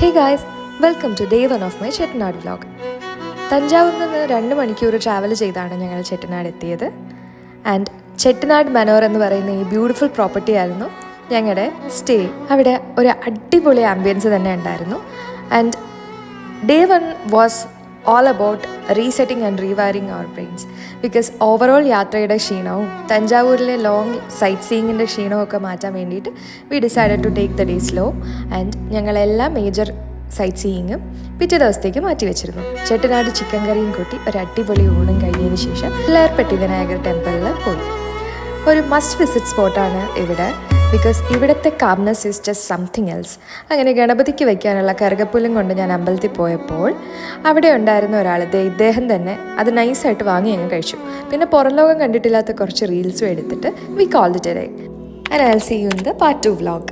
Hey guys, welcome to day 1 of my Chettinad vlog. തഞ്ചാവൂരിൽ നിന്ന് 2 മണിക്കൂർ travel ചെയ്താണ് ഞങ്ങൾ ചെട്ടിനാട് എത്തിയത്. ആൻഡ് ചെട്ടിനാട് മനോർ എന്ന് പറയുന്ന ഈ ബ്യൂട്ടിഫുൾ പ്രോപ്പർട്ടി ആയിരുന്നു ഞങ്ങളുടെ സ്റ്റേ. അവിടെ ഒരു അടിപൊളി ആംബിയൻസ് തന്നെ ഉണ്ടായിരുന്നു. And day 1 was all about resetting and rewiring our brains because overall യാത്രയുടെ ക്ഷീണവും തഞ്ചാവൂരിലെ ലോങ് സൈറ്റ് സീയിങ്ങിൻ്റെ ക്ഷീണവും ഒക്കെ മാറ്റാൻ വേണ്ടിയിട്ട് we decided to take the day slow and ഞങ്ങളെല്ലാ മേജർ സൈറ്റ് സീയിങ്ങും പിറ്റേ ദിവസത്തേക്ക് മാറ്റി വെച്ചിരുന്നു. ചെട്ടിനാട് ചിക്കൻ കറിയും കൂട്ടി ഒരു അടിപൊളി ഊണും കഴിഞ്ഞതിന് ശേഷം പിള്ളേർപ്പെട്ടി വിനായകർ ടെമ്പിളിൽ പോയി. ഒരു മസ്റ്റ് വിസിറ്റ് സ്പോട്ടാണ് ഇവിടെ, ബിക്കോസ് ഇവിടുത്തെ calmness is just something else. അങ്ങനെ ഗണപതിക്ക് വയ്ക്കാനുള്ള കറുകപ്പുല്ലും കൊണ്ട് ഞാൻ അമ്പലത്തിൽ പോയപ്പോൾ അവിടെ ഉണ്ടായിരുന്ന ഒരാൾ ഇദ്ദേഹം തന്നെ അത് നൈസായിട്ട് വാങ്ങി അങ്ങ് കഴിച്ചു. പിന്നെ പുറം ലോകം കണ്ടിട്ടില്ലാത്ത കുറച്ച് റീൽസും എടുത്തിട്ട് we called it a day. And I will see you in the part 2 vlog.